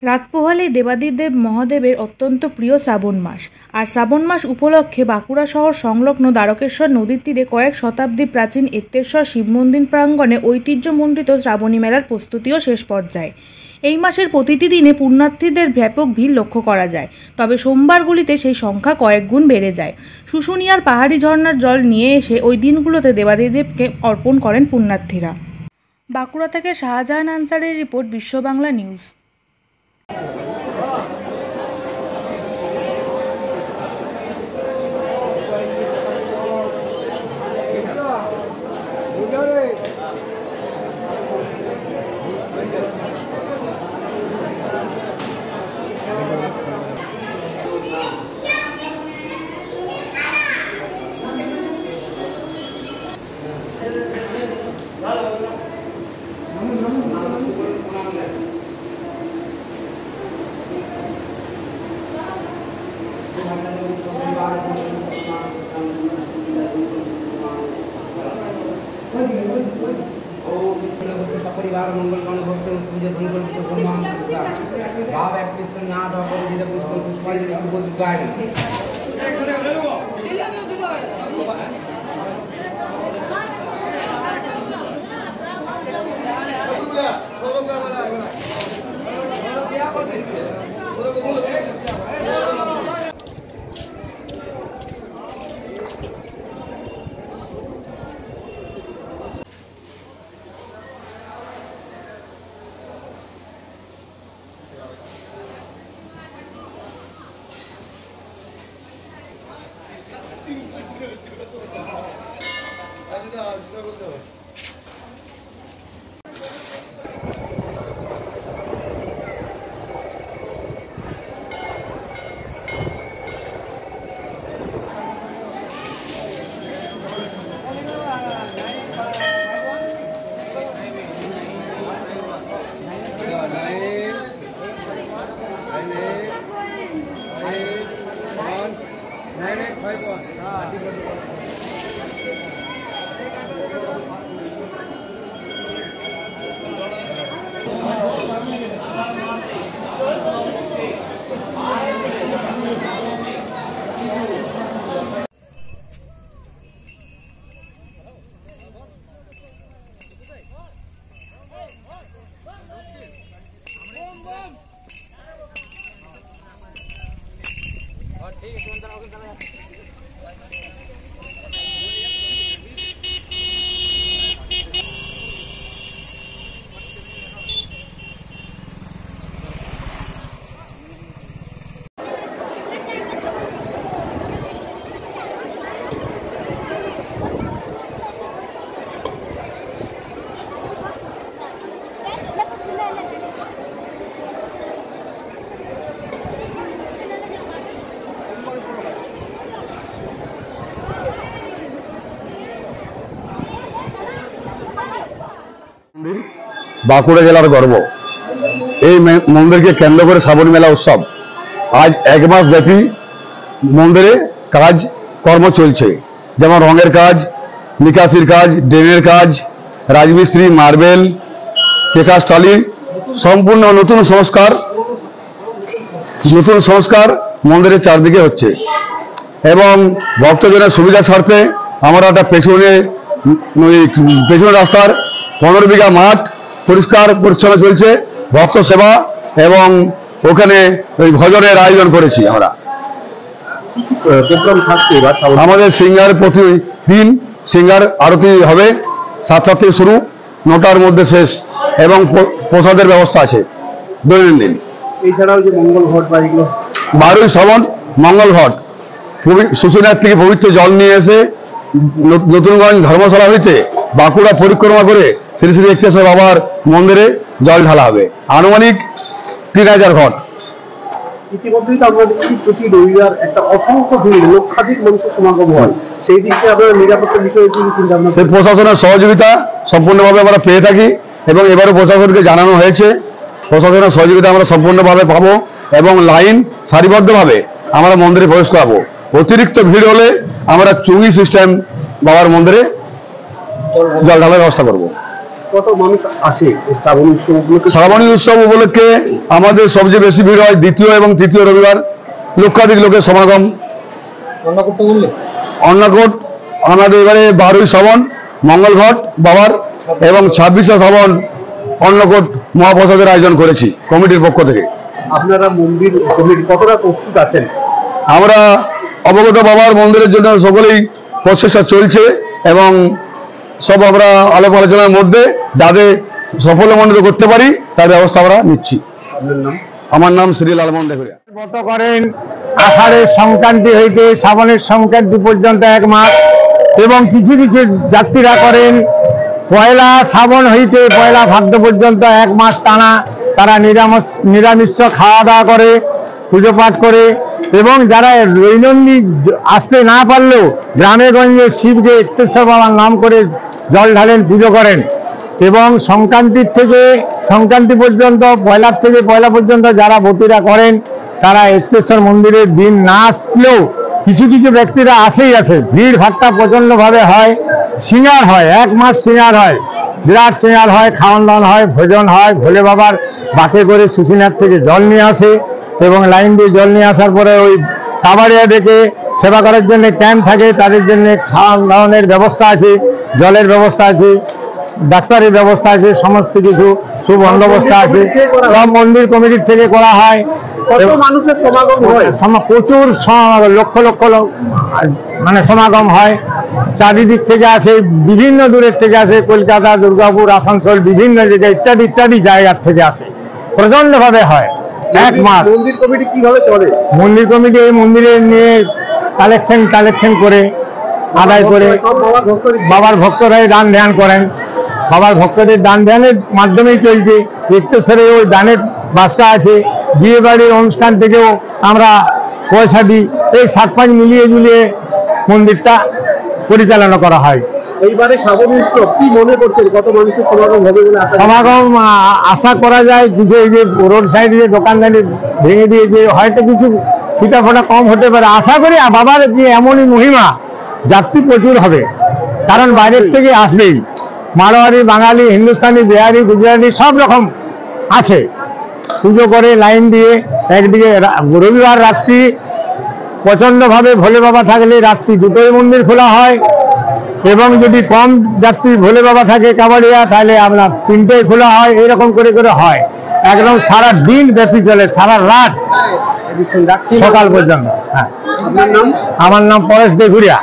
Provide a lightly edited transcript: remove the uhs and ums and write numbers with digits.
রাত পোহালেই দেবাদিদেব মহাদেবের অত্যন্ত প্রিয় শ্রাবণ মাস। আর শ্রাবণ মাস উপলক্ষে বাঁকুড়া শহর সংলগ্ন দ্বারকেশ্বর নদীর তীরে কয়েক শতাব্দী প্রাচীন এত্তেশ্বর শিব মন্দির প্রাঙ্গণে ঐতিহ্যমণ্ডিত শ্রাবণী মেলার প্রস্তুতিও শেষ পর্যায়ে। এই মাসের প্রতিটি দিনে পুণ্যার্থীদের ব্যাপক ভিড় লক্ষ্য করা যায়, তবে সোমবারগুলিতে সেই সংখ্যা কয়েক গুণ বেড়ে যায়। শুশুনিয়ার পাহাড়ি ঝর্ণার জল নিয়ে এসে ওই দিনগুলোতে দেবাদিদেবকে অর্পণ করেন পুণ্যার্থীরা। বাঁকুড়া থেকে শাহজাহান আনসারের রিপোর্ট, বিশ্ব বাংলা নিউজ। परिवार मंगल भक्त पूजा संकल्पित भाव एक्ट्रेस नाथ पुष्पांजलि शुभ गाड़ी বাঁকুড়া জেলার গর্ব। এই মন্দিরকে কেন্দ্র করে শ্রাবণী মেলা উৎসব আজ এক মাস ব্যাপী মন্দিরে কাজ কর্ম চলছে, যেমন রঙের কাজ, নিকাশির কাজ, ড্রেনের কাজ, রাজমিস্ত্রি, মার্বেল, চেকার টালি, সম্পূর্ণ নতুন সংস্কার মন্দিরের চারদিকে হচ্ছে। এবং ভক্তজনের সুবিধার স্বার্থে আমরা একটা পেছনে রাস্তার 15 বিঘা মাঠ পরিষ্কার পরিচ্ছন্ন চলছে, ভক্ত সেবা, এবং ওখানে ওই ভজনের আয়োজন করেছি আমরা। আমাদের সিঙ্গার প্রতিদিন সিঙ্গার আরতি হবে, 7টা থেকে শুরু, 9টার মধ্যে শেষ, এবং প্রসাদের ব্যবস্থা আছে দৈনন্দিন। এছাড়াও যে মঙ্গল ঘট বা এগুলো 12ই শ্রাবণ মঙ্গল ঘট শুশুনিয়ার থেকে পবিত্র জল নিয়ে এসে নতুনগঞ্জ ধর্মশালা হইতে বাঁকুড়া পরিক্রমা করে শ্রী শ্রী এত্তেশ্বর বাবার মন্দিরে জল ঢালা হবে। আনুমানিক 3000 ঘট। ইতিমধ্যেই তো আমরা দেখছি প্রতি রবিবার একটা অসংখ্য ভিড়, লক্ষাধিক মানুষের সমাগম হয়। সেই দিকে আপনারা নিরাপত্তার বিষয়ে কি চিন্তা ভাবনা? সেই প্রশাসনের সহযোগিতা সম্পূর্ণভাবে আমরা পেয়ে থাকি, এবং এবারও প্রশাসনকে জানানো হয়েছে প্রশাসনের সহযোগিতা আমরা সম্পূর্ণভাবে পাবো, এবং লাইন সারিবদ্ধভাবে আমরা মন্দিরে প্রবেশ করাবো। অতিরিক্ত ভিড় হলে আমরা চুঙ্গি সিস্টেম বাবার মন্দিরে জল ঢালার ব্যবস্থা করবো। কত মানুষ আসে এই শ্রাবণী উৎসব উপলক্ষে? শ্রাবণী উৎসব উপলক্ষে আমাদের সবচেয়ে বেশি ভিড় হয় দ্বিতীয় এবং তৃতীয় রবিবার, লক্ষাধিক লোকের সমাগম। অন্নকূট আমাদের এবারে 12ই শ্রাবণ মঙ্গলঘট বাবার এবং 26শে শ্রাবণ অন্নকূট মহাপ্রসাদের আয়োজন করেছি কমিটির পক্ষ থেকে। আপনারা মন্দির কমিটি কতটা প্রস্তুত আছেন? আমরা অবগত বাবার মন্দিরের জন্য সকলেই প্রচেষ্টা চলছে এবং সব আমরা আলাপ আলোচনার মধ্যে যাতে সফলমণ্ডিত করতে পারি তার ব্যবস্থা আমরা নিচ্ছি। আপনার নাম? আমার নাম শ্রী লালমোহন দেহুরিয়া। ব্রত করেন আষাঢ়ের সংক্রান্তি হইতে শ্রাবণের সংক্রান্তি পর্যন্ত 1 মাস, এবং কিছু কিছু যাত্রীরা করেন পয়লা শ্রাবণ হইতে পয়লা ভাদ্র পর্যন্ত 1 মাস টানা তারা নিরামিষ খাওয়া দাওয়া করে, পুজো পাঠ করে, এবং যারা দৈনন্দিন আসতে না পারলেও গ্রামে গঞ্জে শিবকে এক্তেশ্বর বাবার নাম করে জল ঢালেন, পুজো করেন। এবং সংক্রান্তি পর্যন্ত পয়লার থেকে পয়লা পর্যন্ত যারা ব্রতীরা করেন তারা এক্তেশ্বর মন্দিরের দিন না আসলেও কিছু কিছু ব্যক্তিরা আসেই আসে। ভিড় ভাট্টা প্রচণ্ডভাবে হয়, সিঙ্গার হয়, 1 মাস সিঙ্গার হয়, বিরাট সিঙ্গার হয়, খাওয়ান দাওয়ান হয়, ভোজন হয়। ভোলে বাবার বাঁকে করে সুসিনাথ থেকে জল নিয়ে আসে এবং লাইন দিয়ে জল নিয়ে আসার পরে ওই কাবাড়িয়া ডেকে সেবা করার জন্য ক্যাম্প থাকে, তাদের জন্য খাওয়ান দাওয়ানের ব্যবস্থা আছে, জলের ব্যবস্থা আছে, ডাক্তারের ব্যবস্থা আছে, সমস্ত কিছু সুবন্দোবস্ত আছে, সব মন্দির কমিটির থেকে করা হয়। কত মানুষের সমাগম হয়? প্রচুর লক্ষ লক্ষ মানে সমাগম হয়। চারিদিক থেকে আসে, বিভিন্ন দূরের থেকে আসে, কলকাতা, দুর্গাপুর, আসানসোল, বিভিন্ন জায়গায় ইত্যাদি ইত্যাদি জায়গার থেকে আসে, প্রচন্ড ভাবে হয়। 1 মাস মন্দির কমিটি কিভাবে চলে? মন্দির কমিটি এই মন্দিরে নিয়ে কালেকশন করে আদায় করে বাবার ভক্তরাই দান ধ্যান করেন। বাবার ভক্তদের দান ধ্যানের মাধ্যমেই চলছে। এক্তেশ্বরে ওই দানের বাসটা আছে, বিয়ে বাড়ির অনুষ্ঠান থেকেও আমরা পয়সা দিই। এই 7-5 মিলিয়ে ঝুলিয়ে মন্দিরটা পরিচালনা করা হয়। এইবারে শ্রাবণী উৎসব কি মনে করছেন, কত মানুষের সমাগম হবে বলে সমাগম আশা করা যায়? কিছু এই যে রোড সাইডে যে দোকানদারি ভেঙে দিয়েছে, হয়তো কিছু ছিটাফোটা কম হতে পারে। আশা করি বাবার যে এমনই মহিমা, যাত্রী প্রচুর হবে, কারণ বাইরের থেকে আসবেই। মারোয়ারি, বাঙালি, হিন্দুস্তানি, বিহারি, গুজরাটি সব রকম আসে, পুজো করে লাইন দিয়ে। একদিকে রবিবার রাত্রি প্রচণ্ডভাবে ভোলে বাবা থাকলে রাত্রি 2টোই মন্দির খোলা হয়, এবং যদি কম যাত্রী ভোলে বাবা থাকে কাবাড়িয়া তাহলে আপনার 3টোই খোলা হয়। এইরকম করে করে হয়, একদম সারা দিন ব্যাপী চলে, সারা রাত সকাল পর্যন্ত। হ্যাঁ, আমার নাম পরেশ দেহুরিয়া।